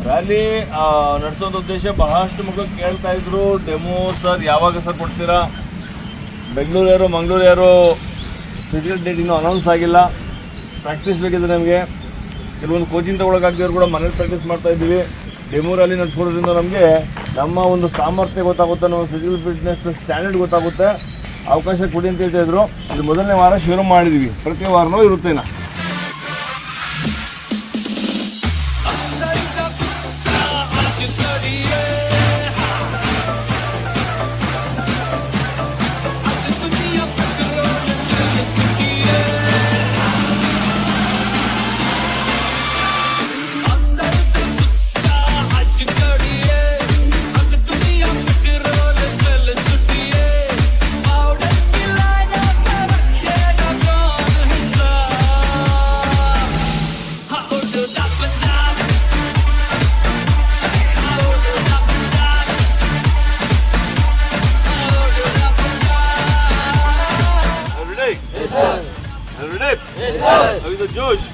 Rally ನಡೆಸೋದು ಉದ್ದೇಶ ಬಹಳಷ್ಟು ಮಕ್ಕಳು ಕೇಳ್ತಾ ಇದ್ರು, ಡೆಮೋ ಸರ್ ಯಾವಾಗ ಸರ್ ಕೊಡ್ತೀರಾ? ಬೆಂಗಳೂರು ಯಾರು ಮಂಗಳೂರು ಯಾರು ಫಿಸಿಕಲ್ ಡೇಟ್ ಇನ್ನೂ ಅನೌನ್ಸ್ ಆಗಿಲ್ಲ. ಪ್ರಾಕ್ಟೀಸ್ ಬೇಕಿದ್ರೆ ನಮಗೆ ಕೆಲವೊಂದು ಕೋಚಿಂಗ್ ತೊಗೊಳಕ್ಕಾಗ್ದಿದ್ರು ಕೂಡ ಮನೇಲಿ ಪ್ರಾಕ್ಟೀಸ್ ಮಾಡ್ತಾ ಇದ್ದೀವಿ. ಡೆಮೋ ರ್ಯಾಲಿ ನಡೆಸ್ಕೊಡೋದ್ರಿಂದ ನಮಗೆ ನಮ್ಮ ಒಂದು ಸಾಮರ್ಥ್ಯ ಗೊತ್ತಾಗುತ್ತೆ, ನಮ್ಮ ಫಿಸಿಕಲ್ ಫಿಟ್ನೆಸ್ ಸ್ಟ್ಯಾಂಡರ್ಡ್ ಗೊತ್ತಾಗುತ್ತೆ. ಅವಕಾಶ ಕೊಡಿ ಅಂತ ಹೇಳ್ತಾ ಇದ್ರು. ಇದು ಮೊದಲನೇ ವಾರ ಶುರು ಮಾಡಿದ್ವಿ, ಪ್ರತಿ ವಾರನೂ ಇರುತ್ತೆ. Josh!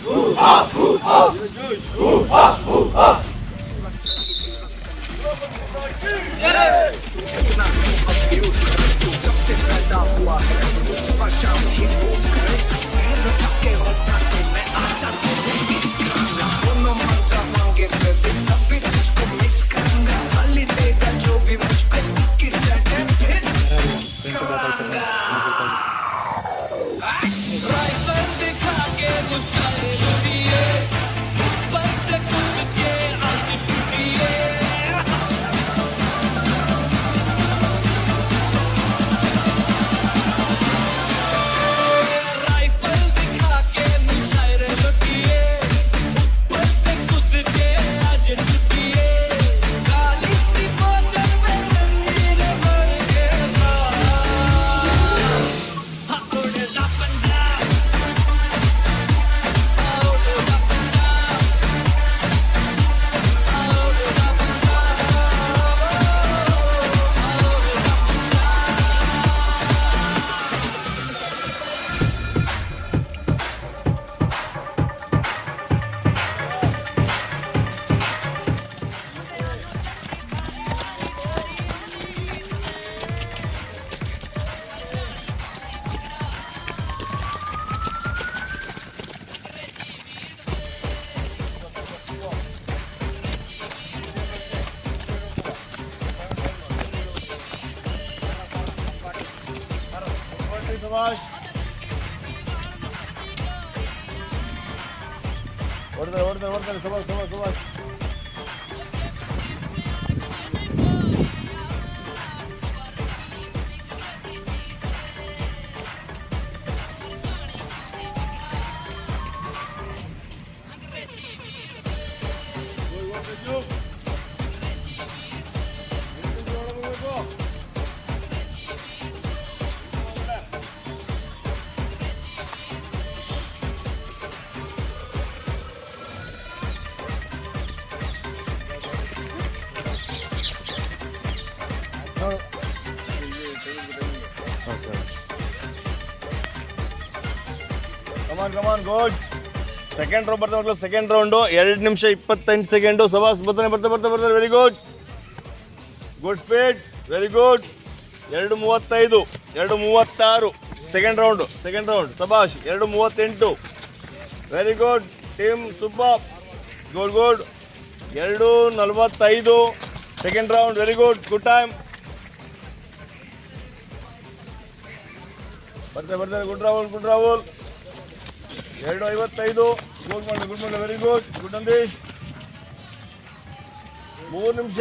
ಓಡ್ತಾರೆ Subhash come on good. Second round ಬರ್ತಾ ಸೆಕೆಂಡ್ ರೌಂಡು 2 ನಿಮಿಷ 28 ಸೆಕೆಂಡು. ಸಭಾಸ್ ಬರ್ತಾನೆ. Very good speed, very good. 2:35, 2:36 second round. ಸಭಾಷ್ 2:38, very good team, super, good. 2:45 second round, very good time. ಬರ್ತಾರೆ ಗುಡ್ ರಾಹುಲ್. 2:55, ಗುಡ್ ಮಾಡಿ, ವೆರಿ ಗುಡ್ ನಂದೀಶ್. 3 ನಿಮಿಷ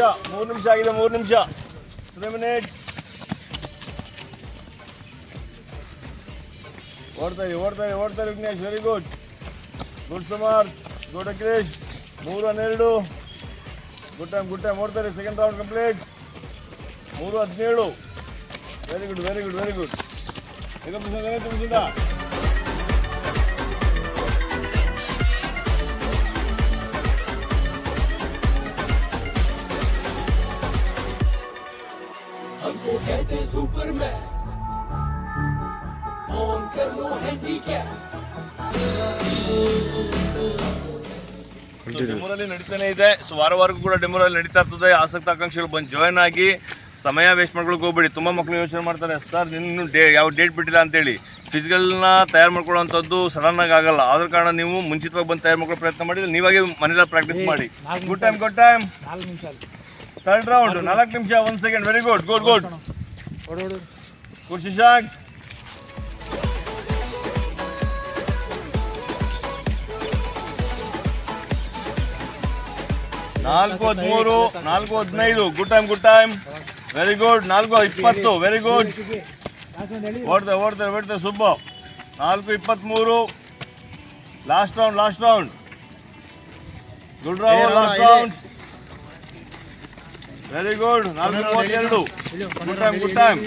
ಆಗಿದೆ, 3 ನಿಮಿಷ 3 ಮಿನಿಟ್. ಓಡ್ತಾರೆ ವಿಘ್ನೇಶ್, ವೆರಿ ಗುಡ್ ಸುಮಾರ್, ಗುಡ್ ಅಖಿಲೇಶ್. 3:12, good time. ಓಡ್ತಾರೆ, second round complete. 3:17, very good. ಈಗ हमको कहते सुपरमैन, ऑन कर लो हैंडीकैप. ಡೆಮೋರಲ್ಲಿ ನಡೀತಾನೆ ಇದೆ. ಸೊ ವಾರಕ್ಕೂ ಕೂಡ ಡೆಮೋರಲ್ಲಿ ನಡೀತಾ ಇರ್ತದೆ. ಆಸಕ್ತ ಆಕಾಂಕ್ಷಿಗಳು ಬಂದು ಜಾಯ್ನ್ ಆಗಿ ಸಮಯ ವೇಸ್ಟ್ ಮಾಡ್ಕೊಳಕ್ಕೆ ಹೋಗ್ಬೇಡಿ. ತುಂಬ ಮಕ್ಕಳು ಯೋಚನೆ ಮಾಡ್ತಾರೆ, ಸರ್ ಇನ್ನು ಯಾವ ಡೇಟ್ ಬಿಟ್ಟಿಲ್ಲ ಅಂತೇಳಿ. ಫಿಸಿಕಲ್ನ ತಯಾರು ಮಾಡ್ಕೊಳ್ಳೋವಂಥದ್ದು ಸಡನ್ನಾಗಿ ಆಗಲ್ಲ. ಆದ ಕಾರಣ ನೀವು ಮುಂಚಿತವಾಗಿ ಬಂದು ತಯಾರು ಮಾಡ್ಕೊಳ್ಳೋ ಪ್ರಯತ್ನ ಮಾಡಿದ್ರೆ ನೀವಾಗೆ ಮನೇಲಿ ಪ್ರಾಕ್ಟೀಸ್ ಮಾಡಿ. ಗುಡ್ ಟೈಮ್ ಥರ್ಡ್ ರೌಂಡ್ 4 ನಿಮಿಷ 1 second. Very good good good good Shishank. 4:13 4:15. Good time very good. 4:20. Very good. ಓಡ್ತಾರೆ Subba. 4:23. Last round good round. Very good. 4:32. Good time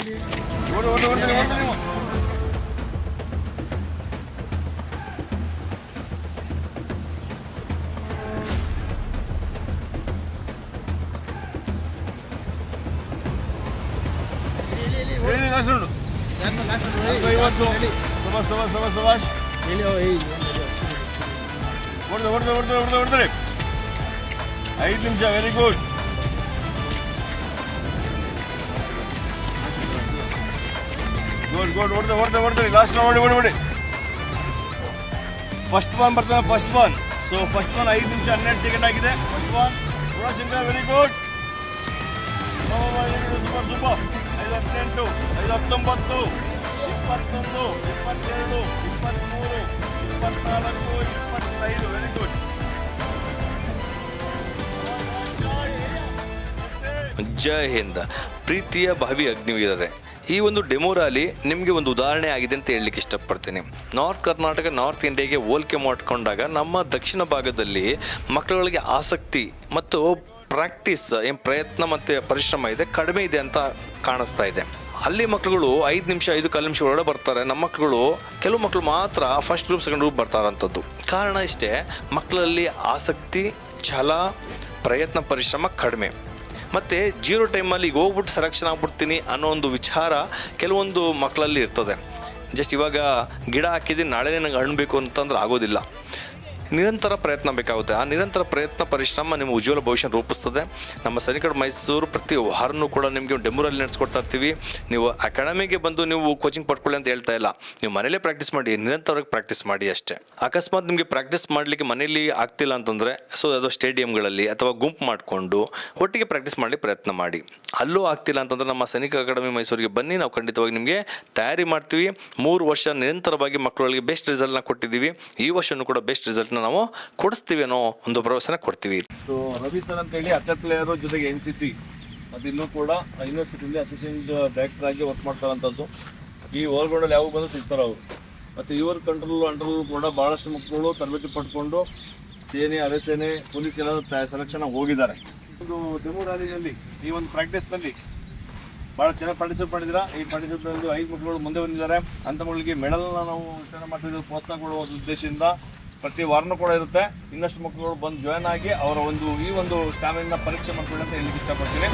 ಹೊಡ್ತಾರೆ 5 ನಿಮಿಷ. Very good. ಹೊಡ್ತಾರೆ ಲಾಸ್ಟ್ ಹೊಡಿ. ಫಸ್ಟ್ ಒನ್ ಬರ್ತಾನೆ. ಫಸ್ಟ್ ಒನ್ 5 ನಿಮಿಷ 12 second ಆಗಿದೆ. First one Gunashankar. Very good. Super. 5:18 5:19 21 22 23 24 25. Very good. ಜೈ ಹಿಂದ್. ಪ್ರೀತಿಯ ಭಾವಿ ಅಗ್ನಿವೀರರೇ, ಈ ಒಂದು ಡೆಮೋ ರ್ಯಾಲಿ ನಿಮಗೆ ಒಂದು ಉದಾಹರಣೆ ಆಗಿದೆ ಅಂತ ಹೇಳಲಿಕ್ಕೆ ಇಷ್ಟಪಡ್ತೀನಿ. ನಾರ್ತ್ ಕರ್ನಾಟಕ ನಾರ್ತ್ ಇಂಡಿಯಾಗೆ ಹೋಲಿಕೆ ಮಾಡಿಕೊಂಡಾಗ ನಮ್ಮ ದಕ್ಷಿಣ ಭಾಗದಲ್ಲಿ ಮಕ್ಕಳುಗಳಿಗೆ ಆಸಕ್ತಿ ಮತ್ತು ಪ್ರಾಕ್ಟೀಸ್ ಪ್ರಯತ್ನ ಮತ್ತು ಪರಿಶ್ರಮ ಇದೆ ಕಡಿಮೆ ಇದೆ ಅಂತ ಕಾಣಿಸ್ತಾ ಇದೆ. ಅಲ್ಲಿ ಮಕ್ಕಳುಗಳು 5 ನಿಮಿಷ 5 ನಿಮಿಷ ಒಳಗಡೆ ಬರ್ತಾರೆ. ನಮ್ಮ ಮಕ್ಕಳು ಕೆಲವು ಮಕ್ಕಳು ಮಾತ್ರ ಫಸ್ಟ್ ಗ್ರೂಪ್ ಸೆಕೆಂಡ್ ಗ್ರೂಪ್ ಬರ್ತಾರಂಥದ್ದು. ಕಾರಣ ಇಷ್ಟೇ, ಮಕ್ಕಳಲ್ಲಿ ಆಸಕ್ತಿ, ಛಲ, ಪ್ರಯತ್ನ ಪರಿಶ್ರಮ ಕಡಿಮೆ. ಮತ್ತು 0 ಟೈಮಲ್ಲಿ ಈಗ ಹೋಗ್ಬಿಟ್ಟು ಸೆಲೆಕ್ಷನ್ ಆಗ್ಬಿಡ್ತೀನಿ ಅನ್ನೋ ಒಂದು ವಿಚಾರ ಕೆಲವೊಂದು ಮಕ್ಕಳಲ್ಲಿ ಇರ್ತದೆ. ಜಸ್ಟ್ ಇವಾಗ ಗಿಡ ಹಾಕಿದ್ದೀನಿ ನಾಳೆ ನನಗೆ ಹಣ್ಣು ಬೇಕು ಅಂತಂದ್ರೆ ಆಗೋದಿಲ್ಲ. ನಿರಂತರ ಪ್ರಯತ್ನ ಬೇಕಾಗುತ್ತೆ. ಆ ನಿರಂತರ ಪ್ರಯತ್ನ ಪರಿಶ್ರಮ ನಿಮ್ಮ ಉಜ್ವಲ ಭವಿಷ್ಯ ರೂಪಿಸ್ತದೆ. ನಮ್ಮ ಸೈನಿಕ ಮೈಸೂರು ಪ್ರತಿ ವಾರನೂ ಕೂಡ ನಿಮಗೆ ಡೆಮೋ ರ್ಯಾಲಿ ನಡೆಸ್ಕೊಡ್ತಾ ಇರ್ತೀವಿ. ನೀವು ಅಕಾಡೆಮಿಗೆ ಬಂದು ನೀವು ಕೋಚಿಂಗ್ ಪಡ್ಕೊಳ್ಳಿ ಅಂತ ಹೇಳ್ತಾ ಇಲ್ಲ. ನೀವು ಮನೇಲೇ ಪ್ರಾಕ್ಟೀಸ್ ಮಾಡಿ, ನಿರಂತರವಾಗಿ ಪ್ರಾಕ್ಟೀಸ್ ಮಾಡಿ ಅಷ್ಟೇ. ಅಕಸ್ಮಾತ್ ನಿಮಗೆ ಪ್ರಾಕ್ಟೀಸ್ ಮಾಡಲಿಕ್ಕೆ ಮನೇಲಿ ಆಗ್ತಿಲ್ಲ ಅಂತಂದರೆ ಅದು ಸ್ಟೇಡಿಯಂಗಳಲ್ಲಿ ಅಥವಾ ಗುಂಪು ಮಾಡಿಕೊಂಡು ಒಟ್ಟಿಗೆ ಪ್ರಾಕ್ಟೀಸ್ ಮಾಡಿ ಪ್ರಯತ್ನ ಮಾಡಿ. ಅಲ್ಲೂ ಆಗ್ತಿಲ್ಲ ಅಂತಂದರೆ ನಮ್ಮ ಸೈನಿಕ ಅಕಾಡೆಮಿ ಮೈಸೂರಿಗೆ ಬನ್ನಿ. ನಾವು ಖಂಡಿತವಾಗಿ ನಿಮಗೆ ತಯಾರಿ ಮಾಡ್ತೀವಿ. 3 ವರ್ಷ ನಿರಂತರವಾಗಿ ಮಕ್ಕಳಿಗೆ ಬೆಸ್ಟ್ ರಿಸಲ್ಟ್ನ ಕೊಟ್ಟಿದ್ದೀವಿ. ಈ ವರ್ಷನೂ ಕೂಡ ಬೆಸ್ಟ್ ರಿಸಲ್ಟ್ ನಾವು ಕೊಡಿಸ್ತೀವಿ ಅನ್ನೋ ಒಂದು ಭರವಸೆನ ಕೊಡ್ತೀವಿ. ಸೊ ರವಿ ಸರ್ ಅಂತ ಹೇಳಿ ಅಟೆಟ್ ಪ್ಲೇಯರು ಜೊತೆಗೆ NCC ಮತ್ತು ಇಲ್ಲೂ ಕೂಡ ಯೂನಿವರ್ಸಿಟಿಯಲ್ಲಿ ಅಸಿಸ್ಟೆಂಟ್ ಡೈರೆಕ್ಟರ್ ಆಗಿ ವರ್ಕ್ ಮಾಡ್ತಾರಂಥದ್ದು. ಈ ಓವರ್ಗ್ರೌಂಡಲ್ಲಿ ಯಾವಾಗ ಬಂದು ಸಿಗ್ತಾರೆ ಅವರು. ಮತ್ತು ಇವ್ರ ಅಂಡರ್ಲೂ ಕೂಡ ಭಾಳಷ್ಟು ಮಕ್ಕಳು ತರಬೇತಿ ಪಡ್ಕೊಂಡು ಸೇನೆ, ಅರೆಸೇನೆ, ಪೊಲೀಸ್ ಎಲ್ಲ ಸೆಲೆಕ್ಷನ್ ಹೋಗಿದ್ದಾರೆ. ಒಂದು ಡೆಮೋ ರ್ಯಾಲಿನಲ್ಲಿ ಈ ಒಂದು ಪ್ರಾಕ್ಟೀಸ್ನಲ್ಲಿ ಭಾಳ ಚೆನ್ನಾಗಿ ಪಾರ್ಟಿಸಿಪೇಟ್ ಮಾಡಿದ್ದೀರಾ. ಈ ಪಾರ್ಟಿಸಿಪೇಟ್ನಲ್ಲಿ 5 ಮಕ್ಕಳು ಮುಂದೆ ಬಂದಿದ್ದಾರೆ. ಅಂಥ ಮಕ್ಕಳಿಗೆ ಮೆಡಲ್ನ ನಾವು ವಿತರಣೆ ಮಾಡ್ತಿದ್ದೀವಿ ಪ್ರೋತ್ಸಾಹ ಕೊಡುವ ಉದ್ದೇಶದಿಂದ. ಪ್ರತಿ ವಾರನೂ ಕೂಡ ಇರುತ್ತೆ. ಇನ್ನಷ್ಟು ಮಕ್ಕಳು ಬಂದು ಜಾಯ್ನ್ ಆಗಿ ಅವರ ಈ ಒಂದು ಸ್ಟ್ಯಾಮಿನಾ ಪರೀಕ್ಷೆ ಮಾಡ್ಕೊಳ್ಳಿ ಅಂತ ಹೇಳಲಿಕ್ಕೆ ಇಷ್ಟಪಡ್ತೀನಿ.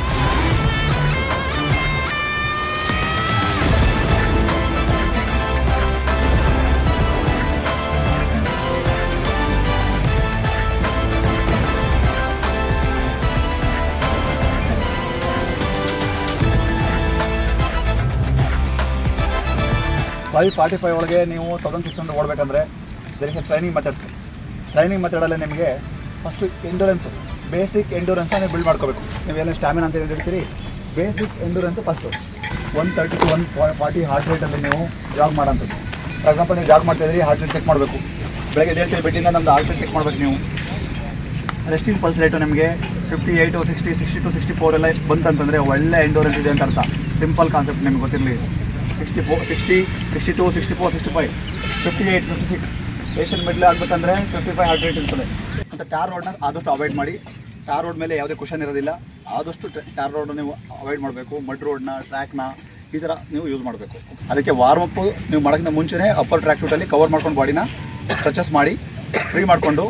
ಫೈವ್ 45 ಒಳಗೆ ನೀವು 1600 ಓಡಬೇಕಂದ್ರೆ ದೇರ್ ಇಸ್ ಎ ಟ್ರೈನಿಂಗ್ ಮೆಥಡಲ್ಲಿ ನಿಮಗೆ ಫಸ್ಟು ಎಂಡೂರೆನ್ಸು, ಬೇಸಿಕ್ ಎಂಡೂರೆನ್ಸ್ನ ನೀವು ಬಿಲ್ಡ್ ಮಾಡ್ಕೋಬೇಕು. ನೀವೇನು ಸ್ಟ್ಯಾಮಿನಾ ಅಂತ ಹೇಳ್ತೀರಿ, ಬೇಸಿಕ್ ಎಂಡೂರೆನ್ಸು ಫಸ್ಟು 130 to 140 ಹಾರ್ಟ್ ರೇಟಲ್ಲಿ ನೀವು ಜಾಗ್ ಮಾಡೋಂಥದ್ದು. ಫಾರ್ ಎಕ್ಸಾಂಪಲ್ ನೀವು ಜಾಗ್ ಮಾಡ್ತಾಯಿದ್ರಿ, ಹಾರ್ಟ್ ರೇಟ್ ಚೆಕ್ ಮಾಡಬೇಕು. ಬೆಳಗ್ಗೆ ಹೇಳ್ತೀರಿ ಬೆಡ್ಡಿಂದ ನಮ್ಮದು ಹಾರ್ಟ್ ರೇಟ್ ಚೆಕ್ ಮಾಡಬೇಕು. ನೀವು ರೆಸ್ಟಿಂಗ್ ಪಲ್ಸ್ ರೇಟು ನಿಮಗೆ 58 60 60 to 64 ಎಲ್ಲ ಬಂತಂತಂದರೆ ಒಳ್ಳೆ ಎಂಡೂರೆನ್ಸ್ ಇದೆ ಅಂತ ಅರ್ಥ. ಸಿಂಪಲ್ ಕಾನ್ಸೆಪ್ಟ್ ನಿಮ್ಗೆ ಗೊತ್ತಿರಲಿ. 64 60 62 64 65 58 56 ಏಷ್ಯನ್ ಮಿಡ್ಲ್ ಆಗಬೇಕಂದ್ರೆ 55 ಹಾರ್ಟ್ ರೇಟ್ ಇರ್ತದೆ. ಮತ್ತು ಟಾರ್ ರೋಡ್ನ ಆದಷ್ಟು ಅವಾಯ್ಡ್ ಮಾಡಿ. ಟಾರ್ ರೋಡ್ ಮೇಲೆ ಯಾವುದೇ ಕ್ವಶನ್ ಇರೋದಿಲ್ಲ. ಆದಷ್ಟು ಟಾರ್ ರೋಡ್ ನೀವು ಅವಾಯ್ಡ್ ಮಾಡಬೇಕು. ಮಡ್ ರೋಡ್ನ, ಟ್ರ್ಯಾಕ್ನ ಈ ಥರ ನೀವು ಯೂಸ್ ಮಾಡಬೇಕು. ಅದಕ್ಕೆ ವಾರ್ಮಪ್ ನೀವು ಮಾಡೋಕ್ಕಿಂತ ಮುಂಚೆನೇ ಅಪ್ಪರ್ ಟ್ರ್ಯಾಕ್ ಸೂಟಲ್ಲಿ ಕವರ್ ಮಾಡ್ಕೊಂಡು ಬಾಡಿನ ಸ್ಟ್ರೆಚಸ್ ಮಾಡಿ ಫ್ರೀ ಮಾಡಿಕೊಂಡು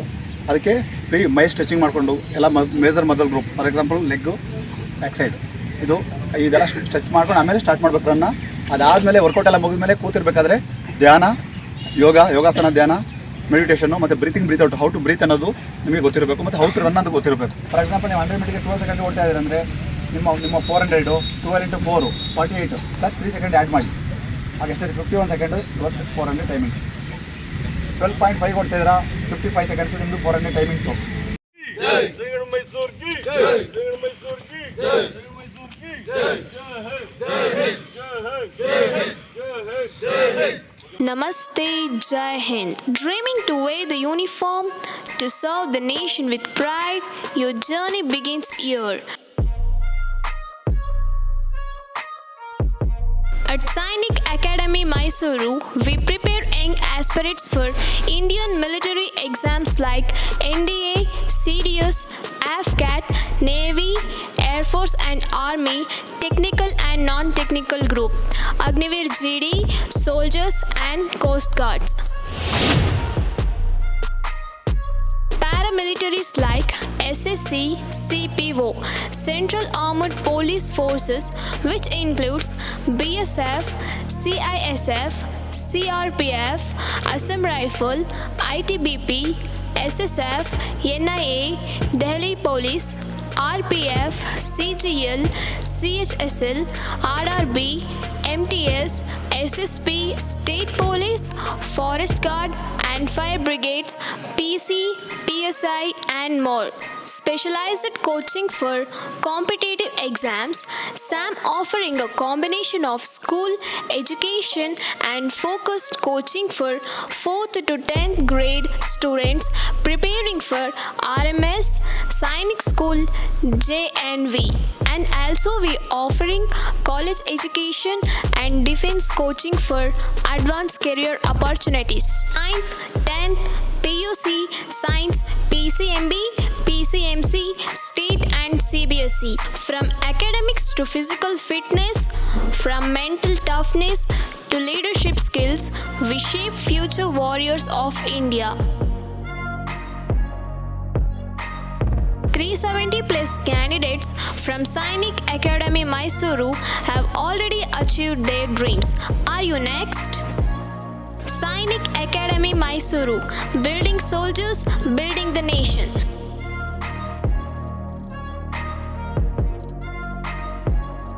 ಅದಕ್ಕೆ ಫ್ರೀ ಮೈ ಸ್ಟ್ರೆಚಿಂಗ್ ಮಾಡಿಕೊಂಡು ಎಲ್ಲ major muscle group, for example leg, back side, ಇದೆಲ್ಲ ಸ್ಟ್ರೆಚ್ ಮಾಡ್ಕೊಂಡು ಆಮೇಲೆ ಸ್ಟಾರ್ಟ್ ಮಾಡಬೇಕು ರನ್ನ. ಅದಾದಮೇಲೆ ವರ್ಕೌಟ್ ಎಲ್ಲ ಮುಗಿದ ಮೇಲೆ ಕೂತಿರ್ಬೇಕಾದ್ರೆ ಧ್ಯಾನ, ಯೋಗಾಸನ ಧ್ಯಾನ ಮೆಡಿಟೇಷನ್ನು ಮತ್ತು breathe out, how to breathe ಅನ್ನೋದು ನಿಮಗೆ ಗೊತ್ತಿರಬೇಕು, ಮತ್ತು ಹೌ ಟು ರನ್ ಅಂತ ಗೊತ್ತಿರಬೇಕು. ಫಾರ್ ಎಕ್ಸಾಂಪಲ್ ನೀವು 100 ಮೀಟರ್ಗೆ 12 ಸೆಕೆಂಡ್ ಓಡ್ತಾ ಇದ್ದೀರ ಅಂದರೆ ನಿಮ್ಮ 400 12 into 4 48 ಪ್ಲಸ್ 3 ಸೆಕೆಂಡ್ ಆ್ಯಡ್ ಮಾಡಿ, ಆಗ ಎಷ್ಟಿದೆ 51 ಸೆಕೆಂಡ್ ಇವತ್ತು 400 ಟೈಮಿಂಗ್ಸ್. 12.5 ಓಡ್ತಾ ಇದ್ದೀರಾ 55 ಸೆಕೆಂಡ್ಸ್ ನಿಮ್ಮದು 400 timings. Namaste, Jai Hind. Dreaming to wear the uniform to serve the nation with pride, your journey begins here. At Sainik Academy, Mysuru, we prepare young aspirants for Indian military exams like NDA, CDS, AFCAT, Navy, Air Force and Army, technical and non-technical group, Agniveer GD, soldiers and Coast Guards. Paramilitaries like SSC, CPO, Central Armed Police Forces, which includes BSF, CISF, CRPF, Assam Rifle, ITBP, SSF, NIA, Delhi Police, RPF, CGL, CHSL, RRB, MTS, SSP, State Police, Forest Guard and Fire Brigades, PC, PSI and more. Specialized coaching for competitive exams, SAM offering a combination of school education and focused coaching for 4th to 10th grade students preparing for RMS, Sainik School, JNV. And also we offering college education and defense coaching for advanced career opportunities. 9th, 10th, PUC, Science, PCMB, PCMC, State and CBSE. From academics to physical fitness, from mental toughness to leadership skills, we shape future warriors of India. 370 plus candidates from Sainik Academy, Mysuru have already achieved their dreams. Are you next? Sainik Academy, Mysuru, building soldiers, building the nation.